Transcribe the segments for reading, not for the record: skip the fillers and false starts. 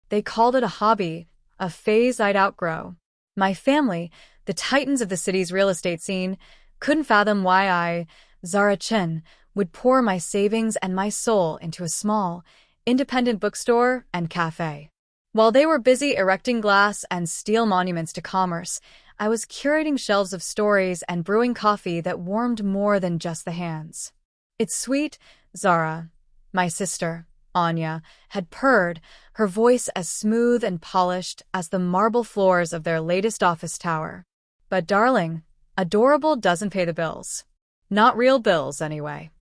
They called it a hobby, a phase I'd outgrow. My family, the titans of the city's real estate scene, couldn't fathom why I, Zara Chin, would pour my savings and my soul into a small, independent bookstore and cafe. While they were busy erecting glass and steel monuments to commerce, I was curating shelves of stories and brewing coffee that warmed more than just the hands. "It's sweet," Zara, my sister, Anya, had purred, her voice as smooth and polished as the marble floors of their latest office tower. "But darling, adorable doesn't pay the bills. Not real bills, anyway."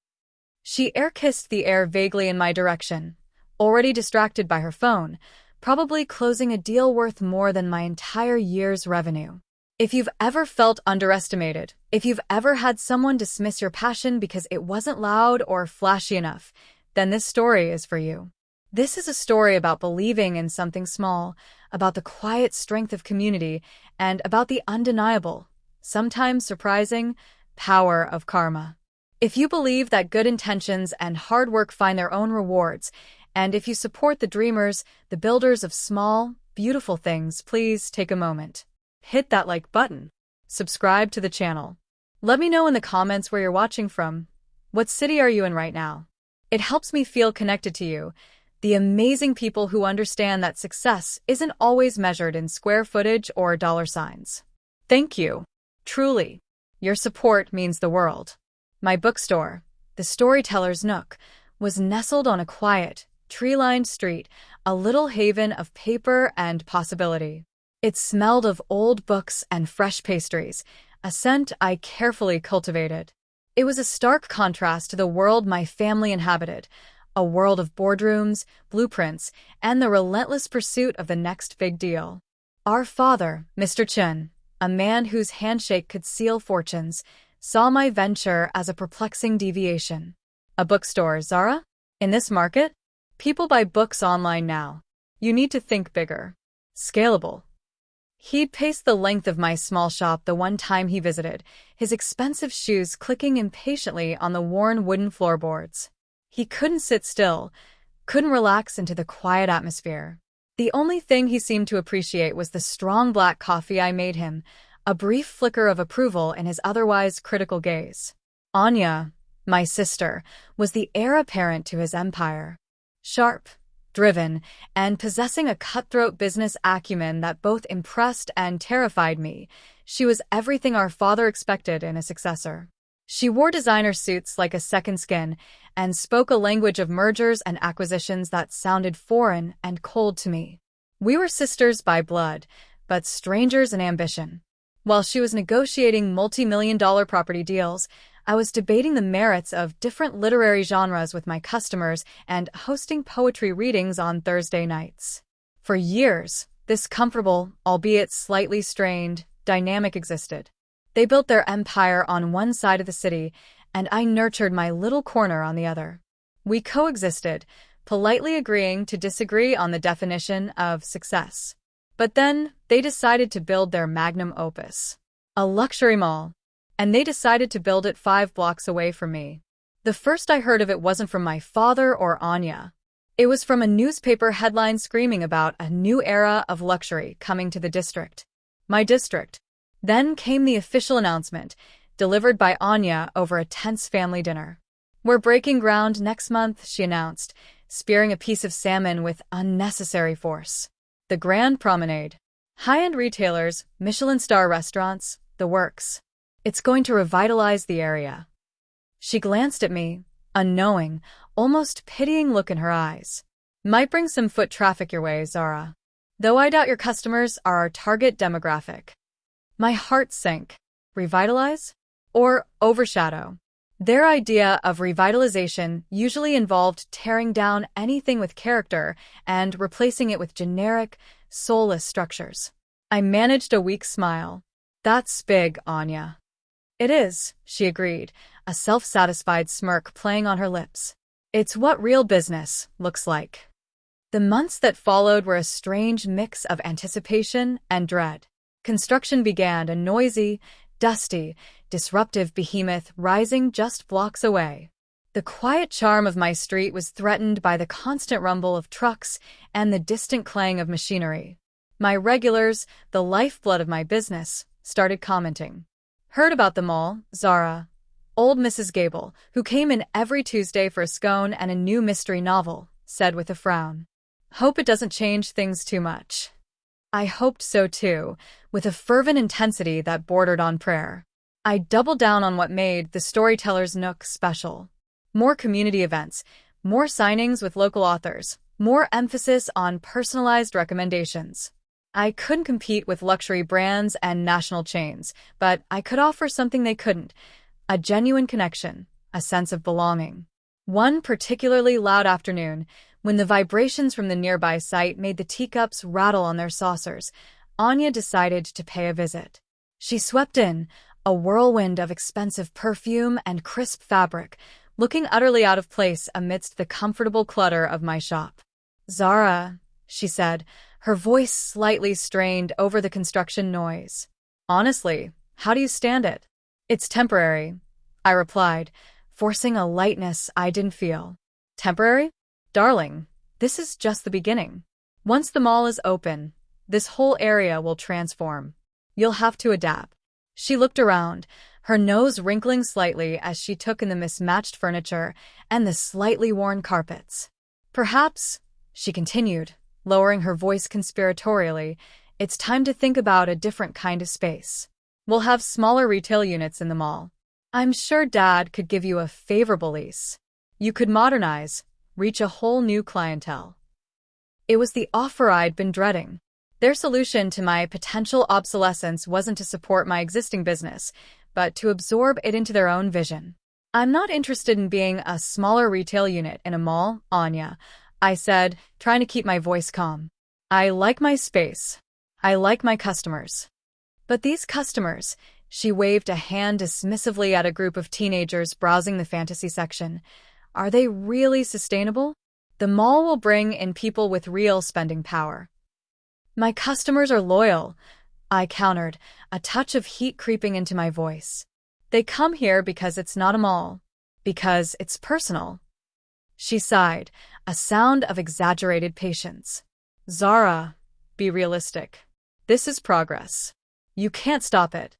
She air-kissed the air vaguely in my direction, already distracted by her phone, probably closing a deal worth more than my entire year's revenue. If you've ever felt underestimated, if you've ever had someone dismiss your passion because it wasn't loud or flashy enough, then this story is for you. This is a story about believing in something small, about the quiet strength of community, and about the undeniable, sometimes surprising, power of karma. If you believe that good intentions and hard work find their own rewards, and if you support the dreamers, the builders of small, beautiful things, please take a moment. Hit that like button. Subscribe to the channel. Let me know in the comments where you're watching from. What city are you in right now? It helps me feel connected to you, the amazing people who understand that success isn't always measured in square footage or dollar signs. Thank you. Truly. Your support means the world. My bookstore, the Storyteller's Nook, was nestled on a quiet, tree-lined street, a little haven of paper and possibility. It smelled of old books and fresh pastries, a scent I carefully cultivated. It was a stark contrast to the world my family inhabited, a world of boardrooms, blueprints, and the relentless pursuit of the next big deal. Our father, Mr. Chen, a man whose handshake could seal fortunes, saw my venture as a perplexing deviation. A bookstore, Zara? In this market? People buy books online now. You need to think bigger. Scalable. He'd paced the length of my small shop the one time he visited, his expensive shoes clicking impatiently on the worn wooden floorboards. He couldn't sit still, couldn't relax into the quiet atmosphere. The only thing he seemed to appreciate was the strong black coffee I made him, a brief flicker of approval in his otherwise critical gaze. Anya, my sister, was the heir apparent to his empire. Sharp, driven, and possessing a cutthroat business acumen that both impressed and terrified me, she was everything our father expected in a successor. She wore designer suits like a second skin and spoke a language of mergers and acquisitions that sounded foreign and cold to me. We were sisters by blood, but strangers in ambition. While she was negotiating multi-million-dollar property deals, I was debating the merits of different literary genres with my customers and hosting poetry readings on Thursday nights. For years, this comfortable, albeit slightly strained, dynamic existed. They built their empire on one side of the city, and I nurtured my little corner on the other. We coexisted, politely agreeing to disagree on the definition of success. But then, they decided to build their magnum opus, a luxury mall, and they decided to build it 5 blocks away from me. The first I heard of it wasn't from my father or Anya. It was from a newspaper headline screaming about a new era of luxury coming to the district. My district. Then came the official announcement, delivered by Anya over a tense family dinner. "We're breaking ground next month," she announced, spearing a piece of salmon with unnecessary force. The Grand Promenade. High-end retailers, Michelin star restaurants, the works. It's going to revitalize the area. She glanced at me, a knowing, almost pitying look in her eyes. "Might bring some foot traffic your way, Zara. Though I doubt your customers are our target demographic." My heart sank. Revitalize? Or overshadow? Their idea of revitalization usually involved tearing down anything with character and replacing it with generic, soulless structures. I managed a weak smile. "That's big, Anya." "It is," she agreed, a self-satisfied smirk playing on her lips. "It's what real business looks like." The months that followed were a strange mix of anticipation and dread. Construction began, a noisy, dusty, disruptive behemoth rising just blocks away. The quiet charm of my street was threatened by the constant rumble of trucks and the distant clang of machinery. My regulars, the lifeblood of my business, started commenting. Heard about the mall, Zara. Old Mrs. Gable, who came in every Tuesday for a scone and a new mystery novel, said with a frown. Hope it doesn't change things too much. I hoped so too, with a fervent intensity that bordered on prayer. I doubled down on what made the Storyteller's Nook special. More community events, more signings with local authors, more emphasis on personalized recommendations. I couldn't compete with luxury brands and national chains, but I could offer something they couldn't: a genuine connection, a sense of belonging. One particularly loud afternoon, when the vibrations from the nearby site made the teacups rattle on their saucers, Anya decided to pay a visit. She swept in, a whirlwind of expensive perfume and crisp fabric, looking utterly out of place amidst the comfortable clutter of my shop. Zara, she said, her voice slightly strained over the construction noise. Honestly, how do you stand it? It's temporary, I replied, forcing a lightness I didn't feel. Temporary? Darling, this is just the beginning. Once the mall is open, this whole area will transform. You'll have to adapt. She looked around, her nose wrinkling slightly as she took in the mismatched furniture and the slightly worn carpets. Perhaps, she continued, lowering her voice conspiratorially, it's time to think about a different kind of space. We'll have smaller retail units in the mall. I'm sure Dad could give you a favorable lease. You could modernize, reach a whole new clientele. It was the offer I'd been dreading. Their solution to my potential obsolescence wasn't to support my existing business, but to absorb it into their own vision. I'm not interested in being a smaller retail unit in a mall, Anya, I said, trying to keep my voice calm. I like my space. I like my customers. But these customers, she waved a hand dismissively at a group of teenagers browsing the fantasy section. Are they really sustainable? The mall will bring in people with real spending power. My customers are loyal, I countered, a touch of heat creeping into my voice. They come here because it's not a mall, because it's personal. She sighed, a sound of exaggerated patience. Zara, be realistic. This is progress. You can't stop it.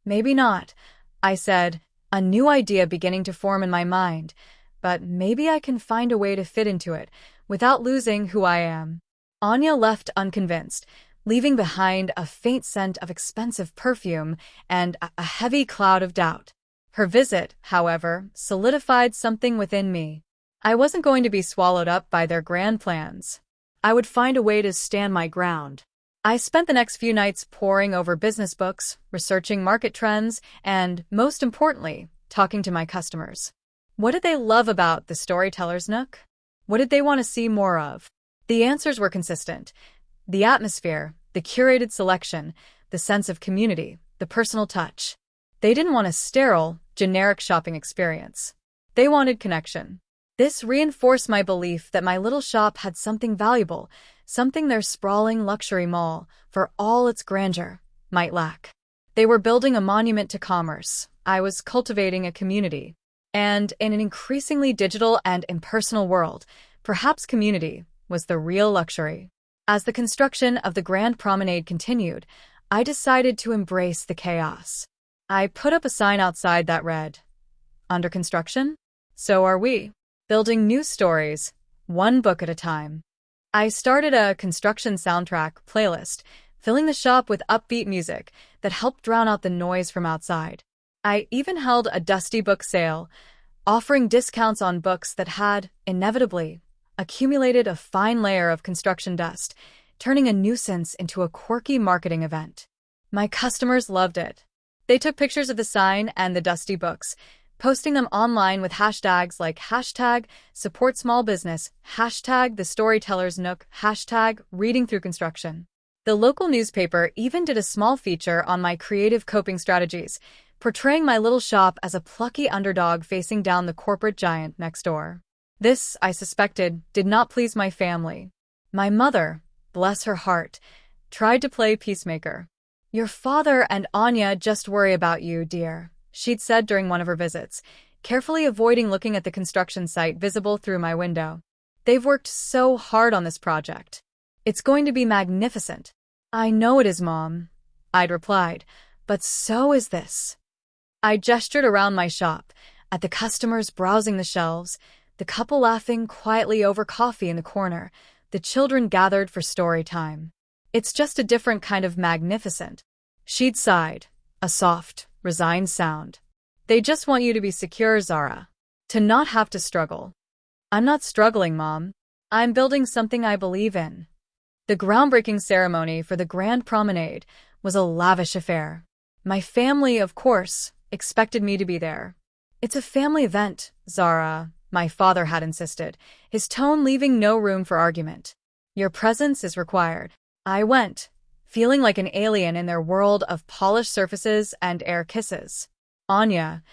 Maybe not, I said, a new idea beginning to form in my mind, but maybe I can find a way to fit into it without losing who I am. Anya left unconvinced, leaving behind a faint scent of expensive perfume and a heavy cloud of doubt. Her visit, however, solidified something within me. I wasn't going to be swallowed up by their grand plans. I would find a way to stand my ground. I spent the next few nights poring over business books, researching market trends, and, most importantly, talking to my customers. What did they love about the Storyteller's Nook? What did they want to see more of? The answers were consistent. The atmosphere, the curated selection, the sense of community, the personal touch. They didn't want a sterile, generic shopping experience. They wanted connection. This reinforced my belief that my little shop had something valuable, something their sprawling luxury mall, for all its grandeur, might lack. They were building a monument to commerce. I was cultivating a community. And in an increasingly digital and impersonal world, perhaps community was the real luxury. As the construction of the Grand Promenade continued, I decided to embrace the chaos. I put up a sign outside that read, "Under construction? So are we. Building new stories, one book at a time." I started a construction soundtrack playlist, filling the shop with upbeat music that helped drown out the noise from outside. I even held a dusty book sale, offering discounts on books that had, inevitably, accumulated a fine layer of construction dust, turning a nuisance into a quirky marketing event. My customers loved it. They took pictures of the sign and the dusty books, posting them online with hashtags like #SupportSmallBusiness, #TheStoryteller'sNook, #ReadingThroughConstruction. The local newspaper even did a small feature on my creative coping strategies, portraying my little shop as a plucky underdog facing down the corporate giant next door. This, I suspected, did not please my family. My mother, bless her heart, tried to play peacemaker. "Your father and Anya just worry about you, dear," she'd said during one of her visits, carefully avoiding looking at the construction site visible through my window. They've worked so hard on this project. It's going to be magnificent. I know it is, Mom, I'd replied, but so is this. I gestured around my shop, at the customers browsing the shelves, the couple laughing quietly over coffee in the corner, the children gathered for story time. It's just a different kind of magnificent. She'd sighed, a soft, resigned sound. They just want you to be secure, Zara. To not have to struggle. I'm not struggling, Mom. I'm building something I believe in. The groundbreaking ceremony for the Grand Promenade was a lavish affair. My family, of course, expected me to be there. It's a family event, Zara, my father had insisted, his tone leaving no room for argument. Your presence is required. I went, feeling like an alien in their world of polished surfaces and air kisses. Anya,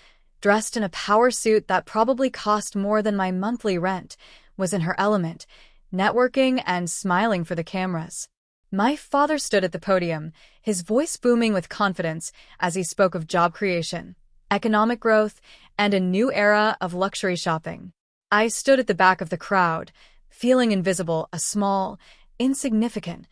dressed in a power suit that probably cost more than my monthly rent, was in her element, networking and smiling for the cameras. My father stood at the podium, his voice booming with confidence as he spoke of job creation, economic growth, and a new era of luxury shopping. I stood at the back of the crowd, feeling invisible, a small, insignificant,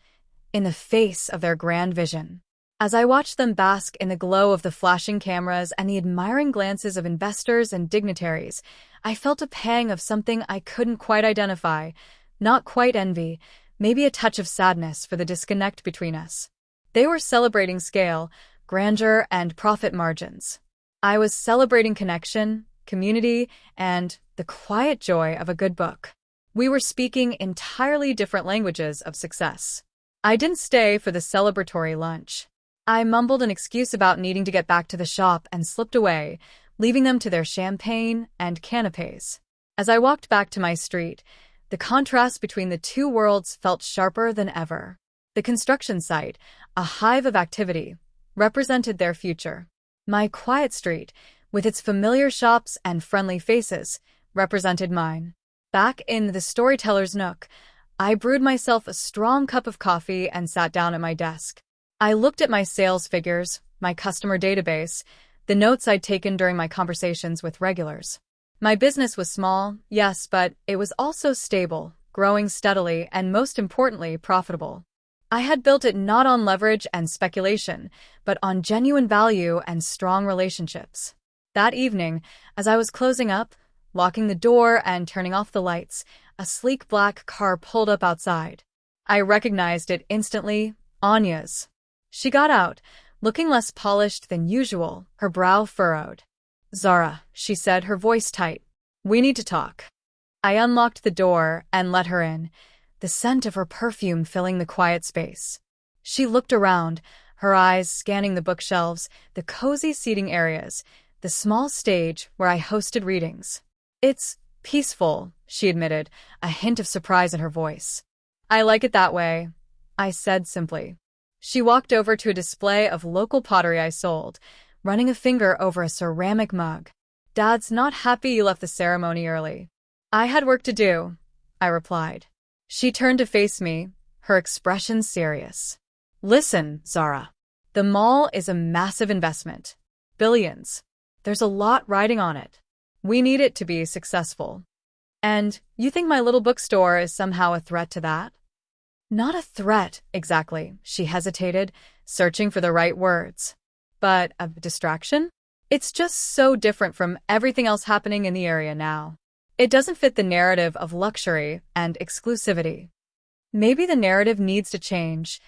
in the face of their grand vision. As I watched them bask in the glow of the flashing cameras and the admiring glances of investors and dignitaries, I felt a pang of something I couldn't quite identify, not quite envy, maybe a touch of sadness for the disconnect between us. They were celebrating scale, grandeur, and profit margins. I was celebrating connection, community, and the quiet joy of a good book. We were speaking entirely different languages of success. I didn't stay for the celebratory lunch. I mumbled an excuse about needing to get back to the shop and slipped away, leaving them to their champagne and canapés. As I walked back to my street, the contrast between the two worlds felt sharper than ever. The construction site, a hive of activity, represented their future. My quiet street, with its familiar shops and friendly faces, represented mine. Back in the storyteller's nook, I brewed myself a strong cup of coffee and sat down at my desk. I looked at my sales figures, my customer database, the notes I'd taken during my conversations with regulars. My business was small, yes, but it was also stable, growing steadily, and most importantly, profitable. I had built it not on leverage and speculation, but on genuine value and strong relationships. That evening, as I was closing up, locking the door and turning off the lights, a sleek black car pulled up outside. I recognized it instantly, Anya's. She got out, looking less polished than usual, her brow furrowed. Zara, she said, her voice tight. We need to talk. I unlocked the door and let her in, the scent of her perfume filling the quiet space. She looked around, her eyes scanning the bookshelves, the cozy seating areas, the small stage where I hosted readings. It's peaceful, she admitted, a hint of surprise in her voice. I like it that way, I said simply. She walked over to a display of local pottery I sold, running a finger over a ceramic mug. Dad's not happy you left the ceremony early. I had work to do, I replied. She turned to face me, her expression serious. Listen, Zara. The mall is a massive investment. Billions. There's a lot riding on it. We need it to be successful. And you think my little bookstore is somehow a threat to that? Not a threat, exactly, she hesitated, searching for the right words. But a distraction? It's just so different from everything else happening in the area now. It doesn't fit the narrative of luxury and exclusivity. Maybe the narrative needs to change,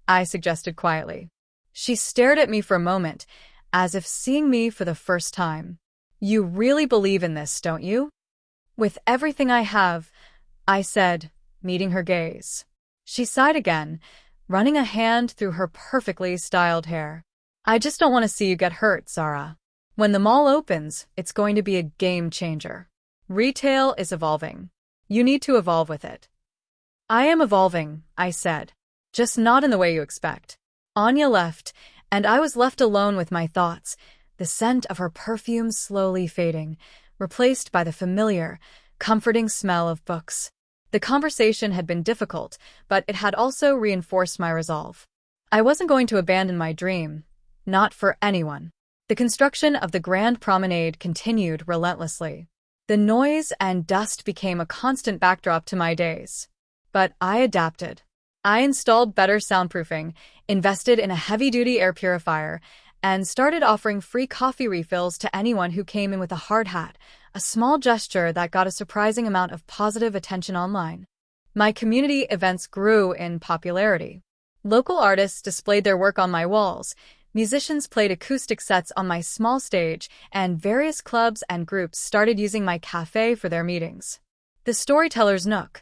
I suggested quietly. She stared at me for a moment, as if seeing me for the first time. You really believe in this, don't you? With everything I have, I said, meeting her gaze. She sighed again, running a hand through her perfectly styled hair. I just don't want to see you get hurt, Zara. When the mall opens, it's going to be a game changer. Retail is evolving. You need to evolve with it. I am evolving, I said. Just not in the way you expect. Anya left, and I was left alone with my thoughts, the scent of her perfume slowly fading, replaced by the familiar, comforting smell of books. The conversation had been difficult, but it had also reinforced my resolve. I wasn't going to abandon my dream. Not for anyone. The The construction of the Grand Promenade continued relentlessly. The noise and dust became a constant backdrop to my days. But I adapted. I installed better soundproofing, invested in a heavy-duty air purifier, and started offering free coffee refills to anyone who came in with a hard hat, a small gesture that got a surprising amount of positive attention online. My community events grew in popularity. Local artists displayed their work on my walls, musicians played acoustic sets on my small stage, and various clubs and groups started using my cafe for their meetings. The Storyteller's Nook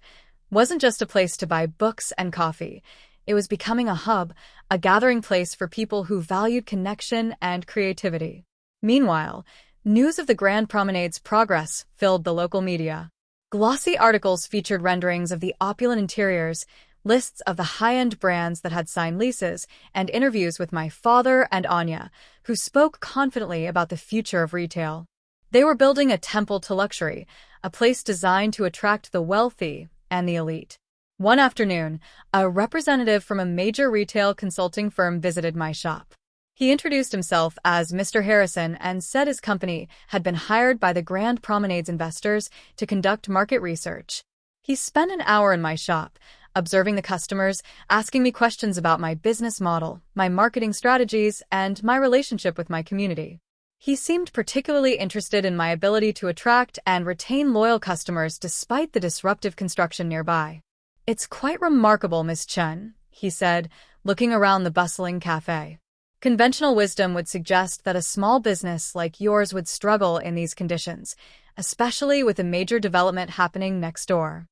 wasn't just a place to buy books and coffee. It was becoming a hub, a gathering place for people who valued connection and creativity. Meanwhile, news of the Grand Promenade's progress filled the local media. Glossy articles featured renderings of the opulent interiors, lists of the high-end brands that had signed leases, and interviews with my father and Anya, who spoke confidently about the future of retail. They were building a temple to luxury, a place designed to attract the wealthy and the elite. One afternoon, a representative from a major retail consulting firm visited my shop. He introduced himself as Mr. Harrison and said his company had been hired by the Grand Promenade's investors to conduct market research. He spent an hour in my shop, observing the customers, asking me questions about my business model, my marketing strategies, and my relationship with my community. He seemed particularly interested in my ability to attract and retain loyal customers despite the disruptive construction nearby. "It's quite remarkable, Miss Chen," he said, looking around the bustling cafe. "Conventional wisdom would suggest that a small business like yours would struggle in these conditions, especially with a major development happening next door."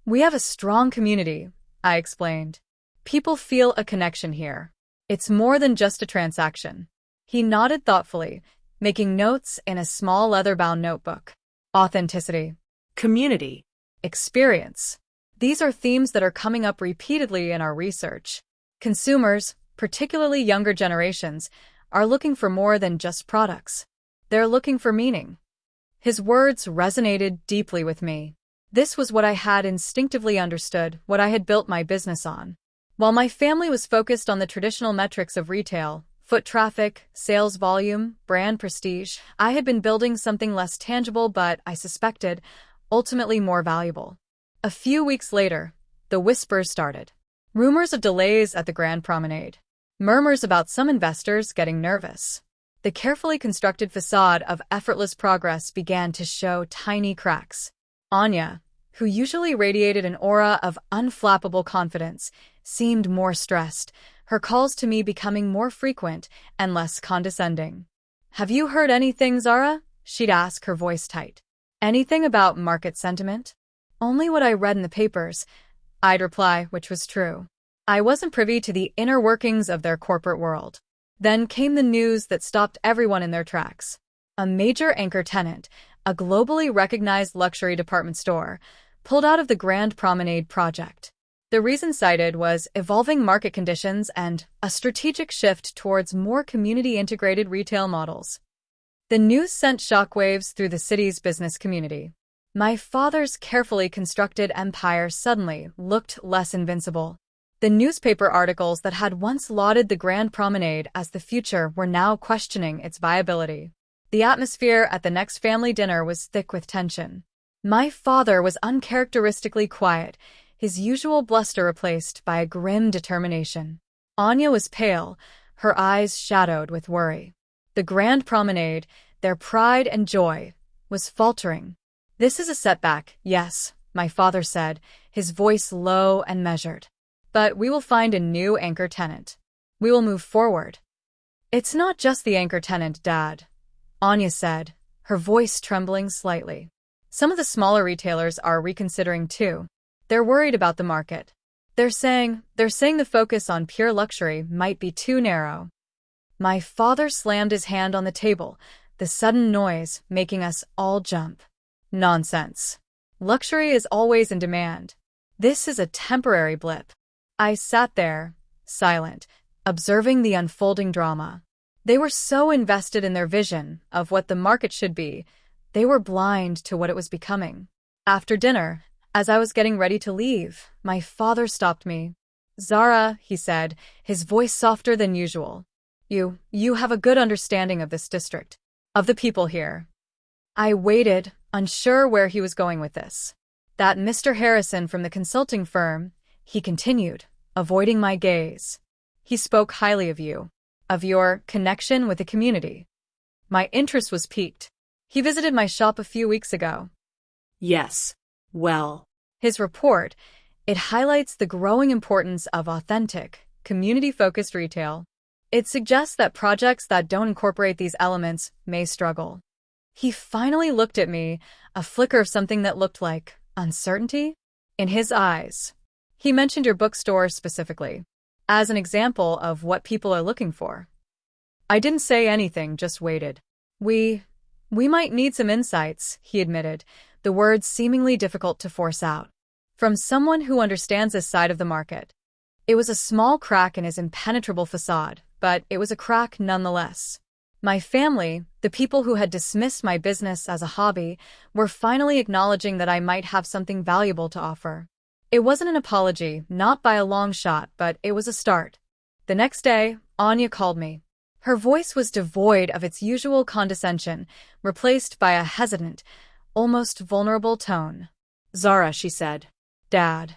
"We have a strong community," I explained. "People feel a connection here. It's more than just a transaction." He nodded thoughtfully, making notes in a small leather-bound notebook. Authenticity, community, experience. These are themes that are coming up repeatedly in our research. Consumers, particularly younger generations, are looking for more than just products. They're looking for meaning. His words resonated deeply with me. This was what I had instinctively understood, what I had built my business on. While my family was focused on the traditional metrics of retail, foot traffic, sales volume, brand prestige, I had been building something less tangible but, I suspected, ultimately more valuable. A few weeks later, the whispers started. Rumors of delays at the Grand Promenade. Murmurs about some investors getting nervous. The carefully constructed facade of effortless progress began to show tiny cracks. Anya, who usually radiated an aura of unflappable confidence, seemed more stressed, her calls to me becoming more frequent and less condescending. "Have you heard anything, Zara?" she'd ask, her voice tight. "Anything about market sentiment?" "Only what I read in the papers," I'd reply, which was true. I wasn't privy to the inner workings of their corporate world. Then came the news that stopped everyone in their tracks. A major anchor tenant, a globally recognized luxury department store, pulled out of the Grand Promenade project. The reason cited was evolving market conditions and a strategic shift towards more community-integrated retail models. The news sent shockwaves through the city's business community. My father's carefully constructed empire suddenly looked less invincible. The newspaper articles that had once lauded the Grand Promenade as the future were now questioning its viability. The atmosphere at the next family dinner was thick with tension. My father was uncharacteristically quiet, his usual bluster replaced by a grim determination. Anya was pale, her eyes shadowed with worry. The Grand Promenade, their pride and joy, was faltering. "This is a setback, yes," my father said, his voice low and measured. "But we will find a new anchor tenant. We will move forward." "It's not just the anchor tenant, Dad," Anya said, her voice trembling slightly. "Some of the smaller retailers are reconsidering too. They're worried about the market. They're saying the focus on pure luxury might be too narrow." My father slammed his hand on the table, the sudden noise making us all jump. "Nonsense. Luxury is always in demand. This is a temporary blip." I sat there, silent, observing the unfolding drama. They were so invested in their vision of what the market should be, they were blind to what it was becoming. After dinner, as I was getting ready to leave, my father stopped me. "Zara," he said, his voice softer than usual, You have a good understanding of this district, of the people here. I waited, unsure where he was going with this. That Mr. Harrison from the consulting firm, he continued, avoiding my gaze. He spoke highly of you, of your connection with the community. My interest was piqued. He visited my shop a few weeks ago. Yes. Well. His report, it highlights the growing importance of authentic, community-focused retail. It suggests that projects that don't incorporate these elements may struggle. He finally looked at me, a flicker of something that looked like uncertainty in his eyes. He mentioned your bookstore specifically, as an example of what people are looking for. I didn't say anything, just waited. We might need some insights, he admitted, the words seemingly difficult to force out. From someone who understands this side of the market. It was a small crack in his impenetrable facade, but it was a crack nonetheless. My family, the people who had dismissed my business as a hobby, were finally acknowledging that I might have something valuable to offer. It wasn't an apology, not by a long shot, but it was a start. The next day, Anya called me. Her voice was devoid of its usual condescension, replaced by a hesitant, almost vulnerable tone. Zara, she said. Dad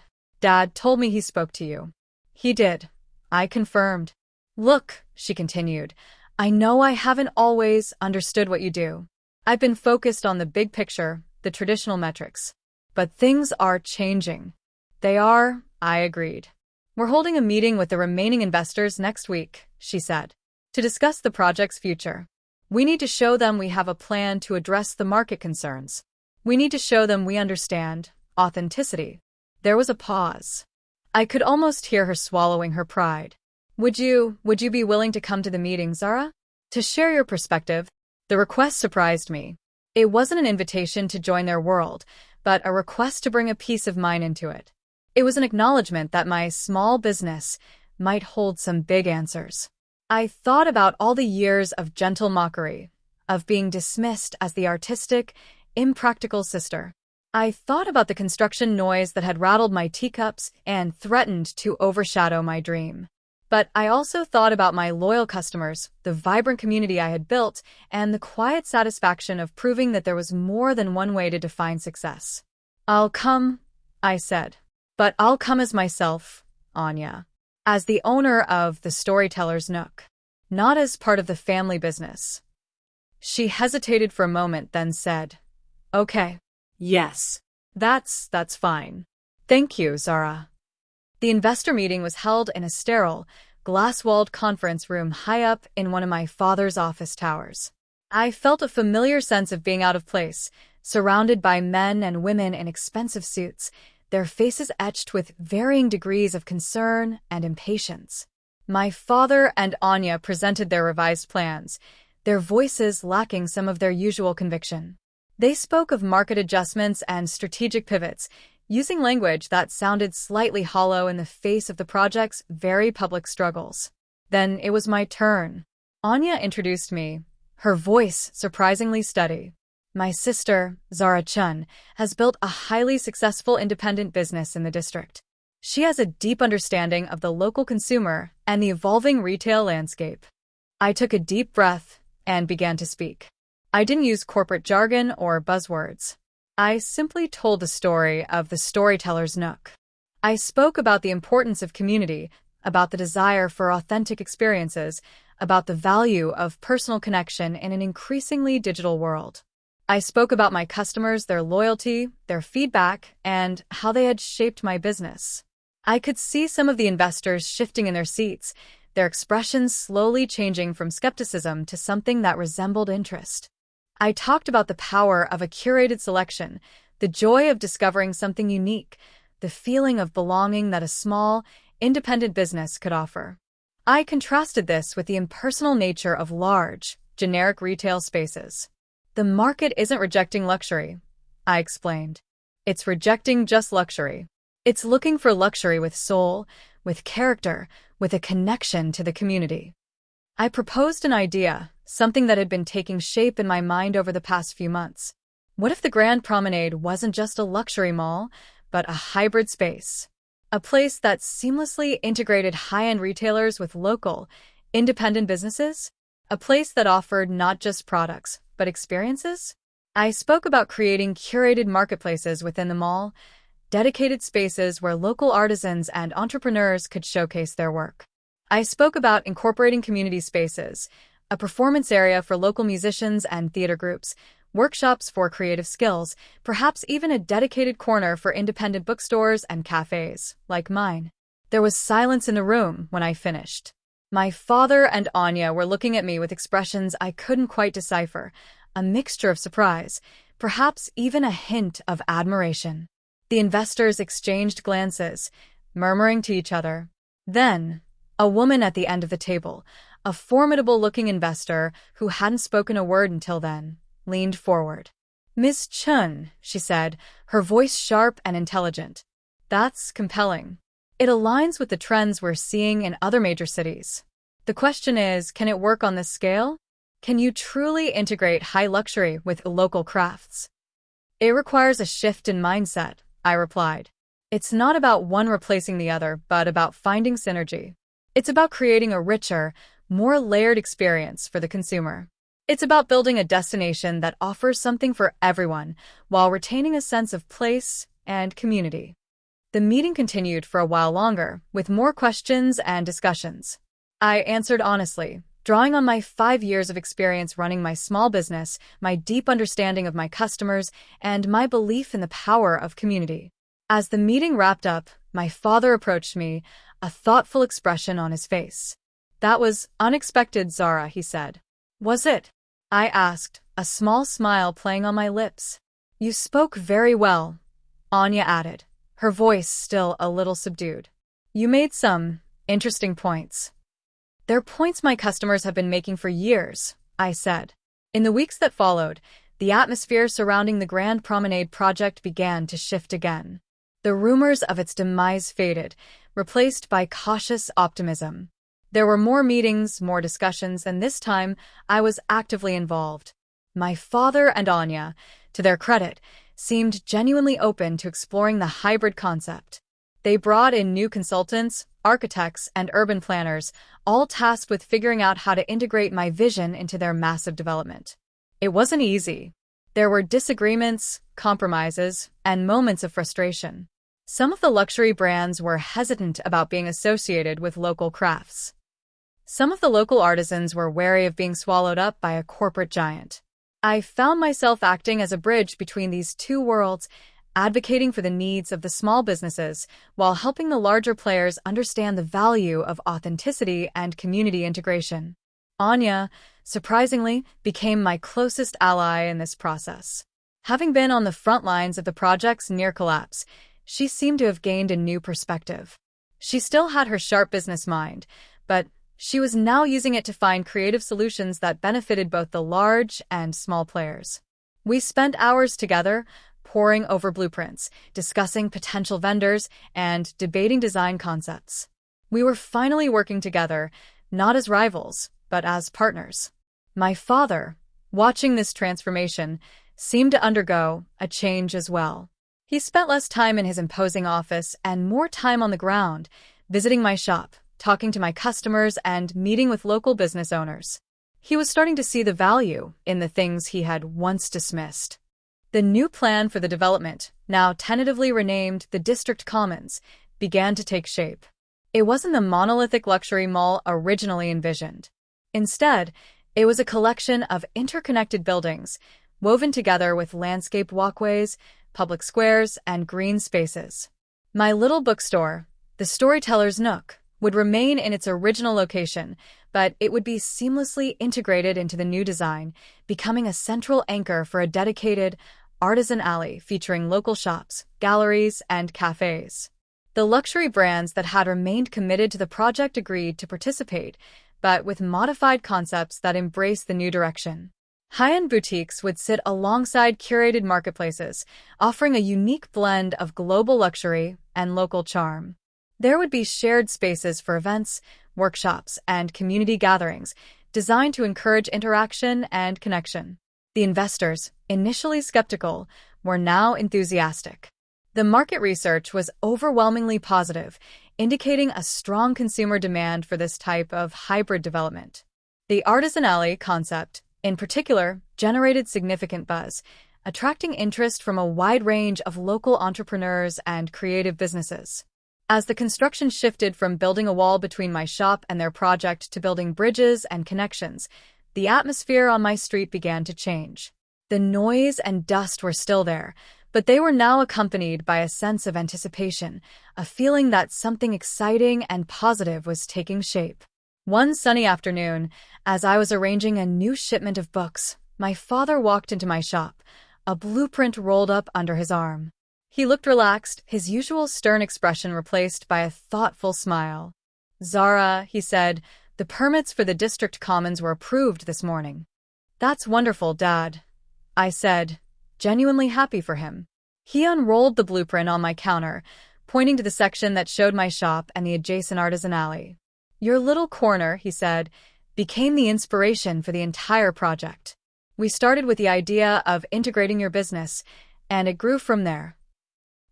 told me he spoke to you. He did. I confirmed. Look, she continued, I know I haven't always understood what you do. I've been focused on the big picture, the traditional metrics. But things are changing. They are, I agreed. We're holding a meeting with the remaining investors next week, she said, to discuss the project's future. We need to show them we have a plan to address the market concerns. We need to show them we understand authenticity. There was a pause. I could almost hear her swallowing her pride. Would you be willing to come to the meeting, Zara? To share your perspective? The request surprised me. It wasn't an invitation to join their world, but a request to bring a piece of mine into it. It was an acknowledgement that my small business might hold some big answers. I thought about all the years of gentle mockery, of being dismissed as the artistic, impractical sister. I thought about the construction noise that had rattled my teacups and threatened to overshadow my dream. But I also thought about my loyal customers, the vibrant community I had built, and the quiet satisfaction of proving that there was more than one way to define success. I'll come, I said. But I'll come as myself, Anya. As the owner of the Storyteller's Nook. Not as part of the family business. She hesitated for a moment, then said, Okay. Yes. That's fine. Thank you, Zara. The investor meeting was held in a sterile, glass-walled conference room high up in one of my father's office towers. I felt a familiar sense of being out of place, surrounded by men and women in expensive suits, their faces etched with varying degrees of concern and impatience. My father and Anya presented their revised plans, their voices lacking some of their usual conviction. They spoke of market adjustments and strategic pivots, using language that sounded slightly hollow in the face of the project's very public struggles. Then it was my turn. Anya introduced me, her voice surprisingly steady. My sister, Zara Chun, has built a highly successful independent business in the district. She has a deep understanding of the local consumer and the evolving retail landscape. I took a deep breath and began to speak. I didn't use corporate jargon or buzzwords. I simply told the story of the Storyteller's Nook. I spoke about the importance of community, about the desire for authentic experiences, about the value of personal connection in an increasingly digital world. I spoke about my customers, their loyalty, their feedback, and how they had shaped my business. I could see some of the investors shifting in their seats, their expressions slowly changing from skepticism to something that resembled interest. I talked about the power of a curated selection, the joy of discovering something unique, the feeling of belonging that a small, independent business could offer. I contrasted this with the impersonal nature of large, generic retail spaces. The market isn't rejecting luxury, I explained. It's rejecting just luxury. It's looking for luxury with soul, with character, with a connection to the community. I proposed an idea, something that had been taking shape in my mind over the past few months. What if the Grand Promenade wasn't just a luxury mall, but a hybrid space? A place that seamlessly integrated high-end retailers with local, Independent businesses? A place that offered not just products, but experiences? I spoke about creating curated marketplaces within the mall, dedicated spaces where local artisans and entrepreneurs could showcase their work. I spoke about incorporating community spaces, a performance area for local musicians and theater groups, workshops for creative skills, perhaps even a dedicated corner for independent bookstores and cafes, like mine. There was silence in the room when I finished. My father and Anya were looking at me with expressions I couldn't quite decipher, a mixture of surprise, perhaps even a hint of admiration. The investors exchanged glances, murmuring to each other. Then, a woman at the end of the table, a formidable-looking investor who hadn't spoken a word until then, leaned forward. "Miss Chun," she said, her voice sharp and intelligent. "That's compelling. It aligns with the trends we're seeing in other major cities. The question is, can it work on this scale? Can you truly integrate high luxury with local crafts?" "It requires a shift in mindset," I replied. "It's not about one replacing the other, but about finding synergy. It's about creating a richer, more layered experience for the consumer. It's about building a destination that offers something for everyone while retaining a sense of place and community." The meeting continued for a while longer, with more questions and discussions. I answered honestly, drawing on my 5 years of experience running my small business, my deep understanding of my customers, and my belief in the power of community. As the meeting wrapped up, my father approached me, a thoughtful expression on his face. "That was unexpected, Zara," he said. "Was it?" I asked, a small smile playing on my lips. "You spoke very well," Anya added, her voice still a little subdued. "You made some interesting points." "They're points my customers have been making for years," I said. In the weeks that followed, the atmosphere surrounding the Grand Promenade project began to shift again. The rumors of its demise faded, replaced by cautious optimism. There were more meetings, more discussions, and this time I was actively involved. My father and Anya, to their credit, seemed genuinely open to exploring the hybrid concept. They brought in new consultants, architects, and urban planners, all tasked with figuring out how to integrate my vision into their massive development. It wasn't easy. There were disagreements, compromises, and moments of frustration. Some of the luxury brands were hesitant about being associated with local crafts. Some of the local artisans were wary of being swallowed up by a corporate giant. I found myself acting as a bridge between these two worlds, advocating for the needs of the small businesses while helping the larger players understand the value of authenticity and community integration. Anya, surprisingly, became my closest ally in this process. Having been on the front lines of the project's near collapse, she seemed to have gained a new perspective. She still had her sharp business mind, but she was now using it to find creative solutions that benefited both the large and small players. We spent hours together, poring over blueprints, discussing potential vendors, and debating design concepts. We were finally working together, not as rivals, but as partners. My father, watching this transformation, seemed to undergo a change as well. He spent less time in his imposing office and more time on the ground, visiting my shop, talking to my customers, and meeting with local business owners. He was starting to see the value in the things he had once dismissed. The new plan for the development, now tentatively renamed the District Commons, began to take shape. It wasn't the monolithic luxury mall originally envisioned. Instead, it was a collection of interconnected buildings, woven together with landscape walkways, public squares, and green spaces. My little bookstore, the Storyteller's Nook, would remain in its original location, but it would be seamlessly integrated into the new design, becoming a central anchor for a dedicated artisan alley featuring local shops, galleries, and cafes. The luxury brands that had remained committed to the project agreed to participate, but with modified concepts that embraced the new direction. High-end boutiques would sit alongside curated marketplaces, offering a unique blend of global luxury and local charm. There would be shared spaces for events, workshops, and community gatherings, designed to encourage interaction and connection. The investors, initially skeptical, were now enthusiastic. The market research was overwhelmingly positive, indicating a strong consumer demand for this type of hybrid development. The Artisan Alley concept, in particular, generated significant buzz, attracting interest from a wide range of local entrepreneurs and creative businesses. As the construction shifted from building a wall between my shop and their project to building bridges and connections, the atmosphere on my street began to change. The noise and dust were still there, but they were now accompanied by a sense of anticipation, a feeling that something exciting and positive was taking shape. One sunny afternoon, as I was arranging a new shipment of books, my father walked into my shop, a blueprint rolled up under his arm. He looked relaxed, his usual stern expression replaced by a thoughtful smile. "Zara," he said, "the permits for the district commons were approved this morning." "That's wonderful, Dad," I said, genuinely happy for him. He unrolled the blueprint on my counter, pointing to the section that showed my shop and the adjacent Artisan Alley. "Your little corner," he said, "became the inspiration for the entire project. We started with the idea of integrating your business, and it grew from there."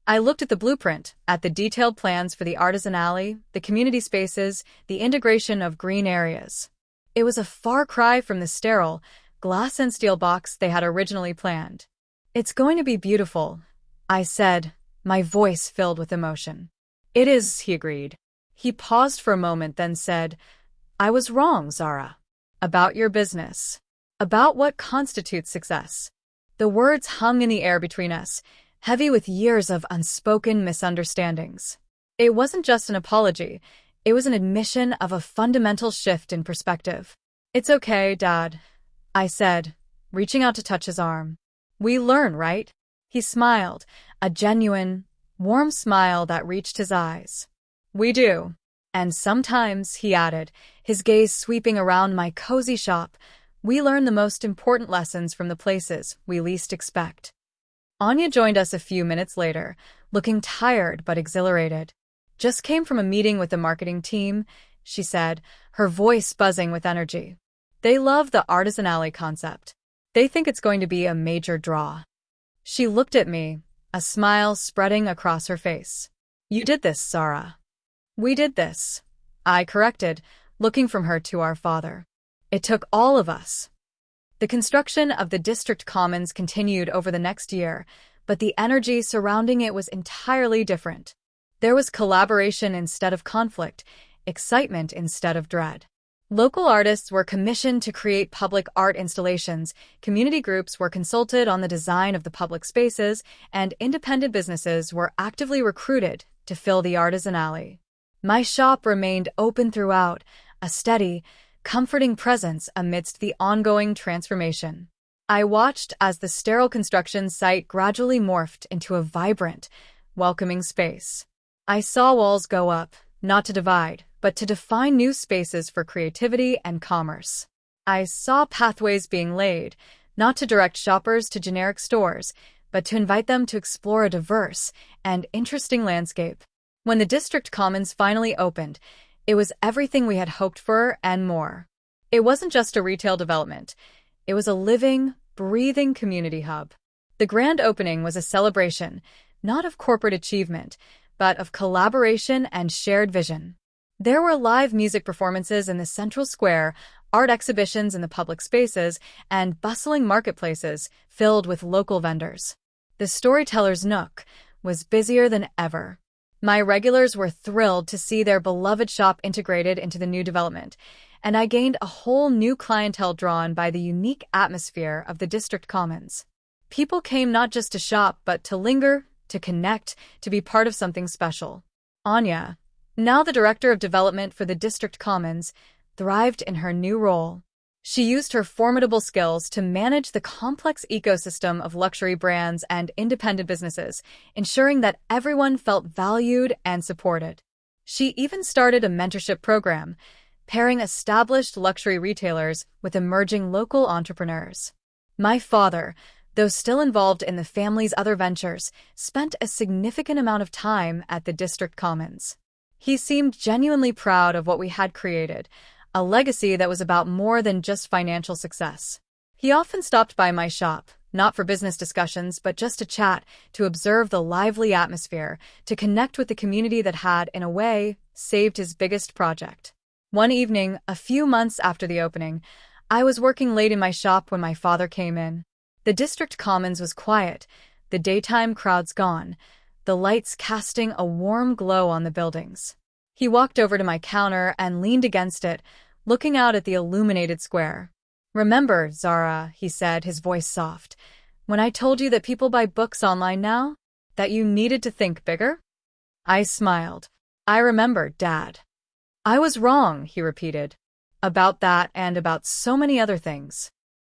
I looked at the blueprint, at the detailed plans for the Artisan Alley, the community spaces, the integration of green areas. It was a far cry from the sterile, glass and steel box they had originally planned. "It's going to be beautiful," I said, my voice filled with emotion. "It is," he agreed. He paused for a moment, then said, "I was wrong, Zara. About your business. About what constitutes success." The words hung in the air between us, heavy with years of unspoken misunderstandings. It wasn't just an apology, it was an admission of a fundamental shift in perspective. "It's okay, Dad," I said, reaching out to touch his arm. "We learn, right?" He smiled, a genuine, warm smile that reached his eyes. "We do. And sometimes," he added, his gaze sweeping around my cozy shop, "we learn the most important lessons from the places we least expect." Anya joined us a few minutes later, looking tired but exhilarated. "Just came from a meeting with the marketing team," she said, her voice buzzing with energy. "They love the Artisan Alley concept. They think it's going to be a major draw." She looked at me, a smile spreading across her face. "You did this, Zara." "We did this," I corrected, looking from her to our father. "It took all of us." The construction of the district commons continued over the next year, but the energy surrounding it was entirely different. There was collaboration instead of conflict, excitement instead of dread. Local artists were commissioned to create public art installations, community groups were consulted on the design of the public spaces, and independent businesses were actively recruited to fill the Artisan Alley. My shop remained open throughout, a steady, comforting presence amidst the ongoing transformation. I watched as the sterile construction site gradually morphed into a vibrant, welcoming space. I saw walls go up, not to divide, but to define new spaces for creativity and commerce. I saw pathways being laid, not to direct shoppers to generic stores, but to invite them to explore a diverse and interesting landscape. When the district commons finally opened, it was everything we had hoped for and more. It wasn't just a retail development. It was a living, breathing community hub. The grand opening was a celebration, not of corporate achievement, but of collaboration and shared vision. There were live music performances in the central square, art exhibitions in the public spaces, and bustling marketplaces filled with local vendors. The Storyteller's Nook was busier than ever. My regulars were thrilled to see their beloved shop integrated into the new development, and I gained a whole new clientele drawn by the unique atmosphere of the district commons. People came not just to shop, but to linger, to connect, to be part of something special. Anya, now the director of development for the district commons, thrived in her new role. She used her formidable skills to manage the complex ecosystem of luxury brands and independent businesses, ensuring that everyone felt valued and supported. She even started a mentorship program, pairing established luxury retailers with emerging local entrepreneurs. My father, though still involved in the family's other ventures, spent a significant amount of time at the district commons. He seemed genuinely proud of what we had created, a legacy that was about more than just financial success. He often stopped by my shop, not for business discussions, but just to chat, to observe the lively atmosphere, to connect with the community that had, in a way, saved his biggest project. One evening, a few months after the opening, I was working late in my shop when my father came in. The district commons was quiet, the daytime crowds gone, the lights casting a warm glow on the buildings. He walked over to my counter and leaned against it, looking out at the illuminated square. "Remember, Zara," he said, his voice soft, "when I told you that people buy books online now? That you needed to think bigger?" I smiled. "I remember, Dad." "I was wrong," he repeated. "About that and about so many other things."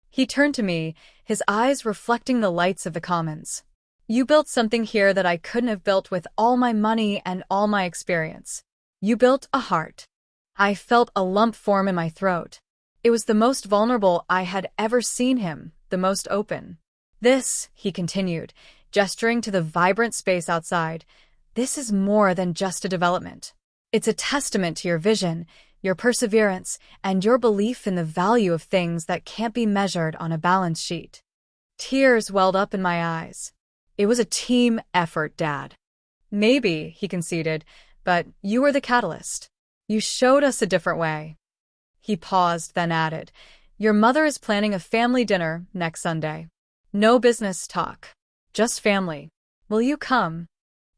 He turned to me, his eyes reflecting the lights of the commons. "You built something here that I couldn't have built with all my money and all my experience. You built a heart." I felt a lump form in my throat. It was the most vulnerable I had ever seen him, the most open. "This," he continued, gesturing to the vibrant space outside, "this is more than just a development. It's a testament to your vision, your perseverance, and your belief in the value of things that can't be measured on a balance sheet." Tears welled up in my eyes. "It was a team effort, Dad." "Maybe," he conceded, "but you were the catalyst. You showed us a different way." He paused, then added, "Your mother is planning a family dinner next Sunday. No business talk. Just family. Will you come?"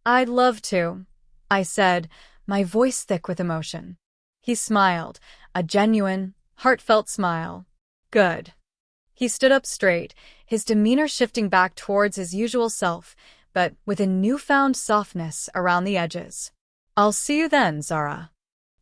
"I'd love to," I said, my voice thick with emotion. He smiled, a genuine, heartfelt smile. "Good." He stood up straight, his demeanor shifting back towards his usual self, but with a newfound softness around the edges. "I'll see you then, Zara."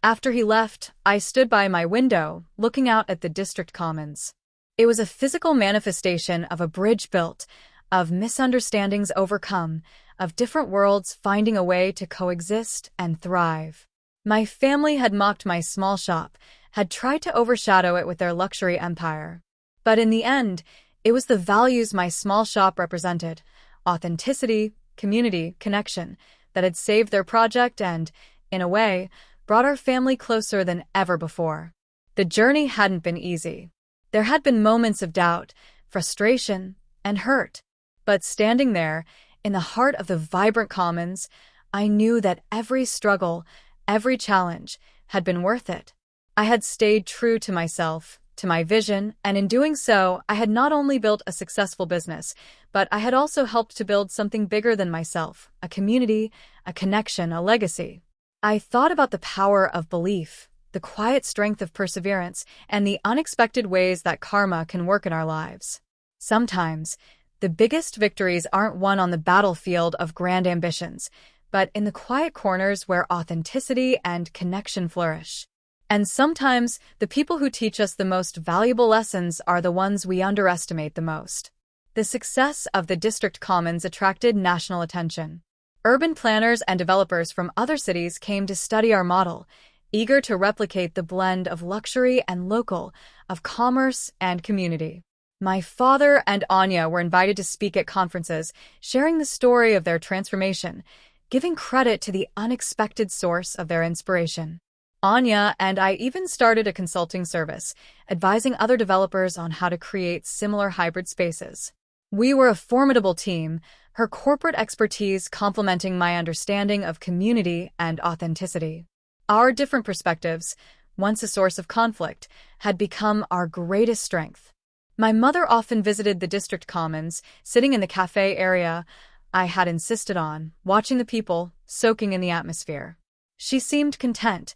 After he left, I stood by my window, looking out at the district commons. It was a physical manifestation of a bridge built, of misunderstandings overcome, of different worlds finding a way to coexist and thrive. My family had mocked my small shop, had tried to overshadow it with their luxury empire. But in the end, it was the values my small shop represented, authenticity, community, connection, that had saved their project and, in a way, brought our family closer than ever before. The journey hadn't been easy. There had been moments of doubt, frustration, and hurt. But standing there, in the heart of the vibrant commons, I knew that every struggle, every challenge, had been worth it. I had stayed true to myself, to my vision, and in doing so, I had not only built a successful business, but I had also helped to build something bigger than myself, a community, a connection, a legacy. I thought about the power of belief, the quiet strength of perseverance, and the unexpected ways that karma can work in our lives. Sometimes, the biggest victories aren't won on the battlefield of grand ambitions, but in the quiet corners where authenticity and connection flourish. And sometimes, the people who teach us the most valuable lessons are the ones we underestimate the most. The success of the district commons attracted national attention. Urban planners and developers from other cities came to study our model, eager to replicate the blend of luxury and local, of commerce and community. My father and Anya were invited to speak at conferences, sharing the story of their transformation, giving credit to the unexpected source of their inspiration. Anya and I even started a consulting service, advising other developers on how to create similar hybrid spaces. We were a formidable team, her corporate expertise complementing my understanding of community and authenticity. Our different perspectives, once a source of conflict, had become our greatest strength. My mother often visited the district commons, sitting in the cafe area I had insisted on, watching the people, soaking in the atmosphere. She seemed content,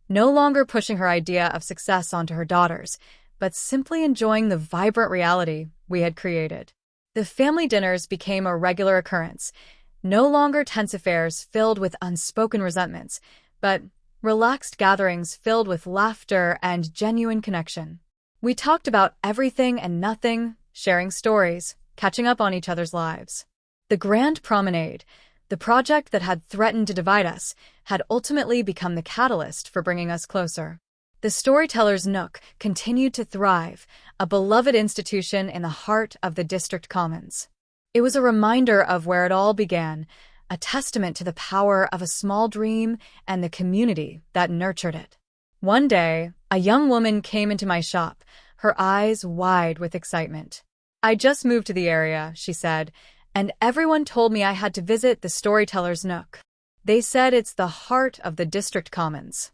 no longer pushing her idea of success onto her daughters, but simply enjoying the vibrant reality we had created. The family dinners became a regular occurrence, no longer tense affairs filled with unspoken resentments, but relaxed gatherings filled with laughter and genuine connection. We talked about everything and nothing, sharing stories, catching up on each other's lives. The Grand Promenade, the project that had threatened to divide us, had ultimately become the catalyst for bringing us closer. The Storyteller's Nook continued to thrive, a beloved institution in the heart of the district commons. It was a reminder of where it all began, a testament to the power of a small dream and the community that nurtured it. One day, a young woman came into my shop, her eyes wide with excitement. I just moved to the area, she said, and everyone told me I had to visit the Storyteller's Nook. They said it's the heart of the district commons.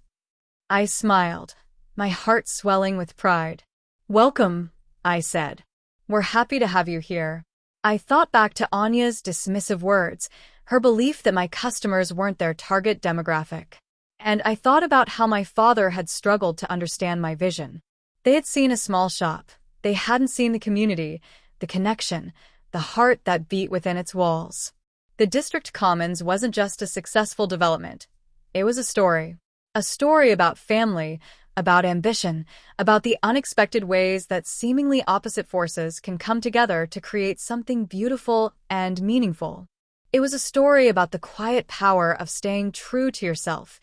I smiled, my heart swelling with pride. Welcome, I said. We're happy to have you here. I thought back to Anya's dismissive words, her belief that my customers weren't their target demographic. And I thought about how my father had struggled to understand my vision. They had seen a small shop. They hadn't seen the community, the connection, the heart that beat within its walls. The district commons wasn't just a successful development. It was a story. A story about family, about ambition, about the unexpected ways that seemingly opposite forces can come together to create something beautiful and meaningful. It was a story about the quiet power of staying true to yourself,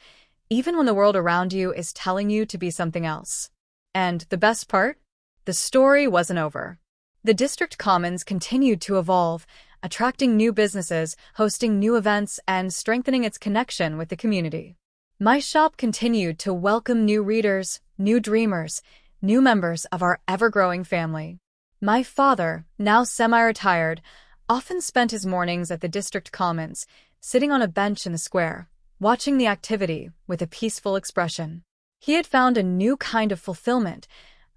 even when the world around you is telling you to be something else. And the best part? The story wasn't over. The district commons continued to evolve, attracting new businesses, hosting new events, and strengthening its connection with the community. My shop continued to welcome new readers, new dreamers, new members of our ever-growing family. My father, now semi-retired, often spent his mornings at the district commons, sitting on a bench in the square, watching the activity with a peaceful expression. He had found a new kind of fulfillment,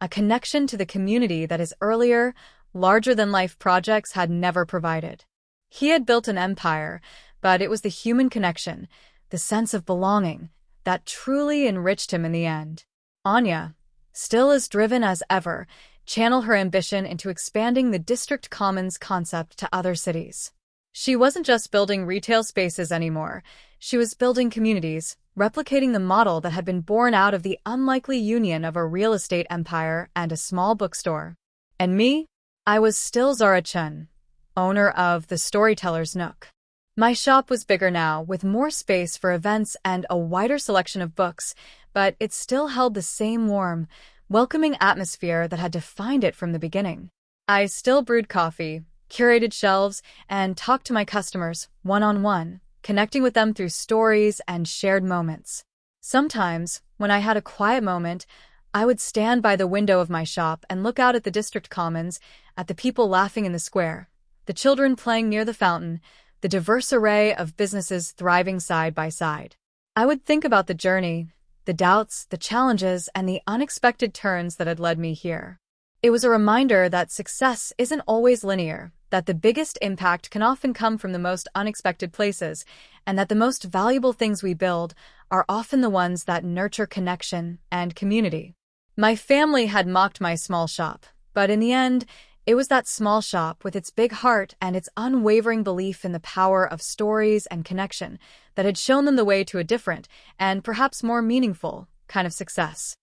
a connection to the community that his earlier, larger-than-life projects had never provided. He had built an empire, but it was the human connection, the sense of belonging, that truly enriched him in the end. Anya, still as driven as ever, channeled her ambition into expanding the district commons concept to other cities. She wasn't just building retail spaces anymore. She was building communities, replicating the model that had been born out of the unlikely union of a real estate empire and a small bookstore. And me? I was still Zara Chen, owner of the Storyteller's Nook. My shop was bigger now, with more space for events and a wider selection of books, but it still held the same warm, welcoming atmosphere that had defined it from the beginning. I still brewed coffee, curated shelves, and talked to my customers one-on-one, connecting with them through stories and shared moments. Sometimes, when I had a quiet moment, I would stand by the window of my shop and look out at the district commons, at the people laughing in the square, the children playing near the fountain, the diverse array of businesses thriving side by side. I would think about the journey, the doubts, the challenges, and the unexpected turns that had led me here. It was a reminder that success isn't always linear, that the biggest impact can often come from the most unexpected places, and that the most valuable things we build are often the ones that nurture connection and community. My family had mocked my small shop, but in the end, it was that small shop with its big heart and its unwavering belief in the power of stories and connection that had shown them the way to a different, and perhaps more meaningful, kind of success.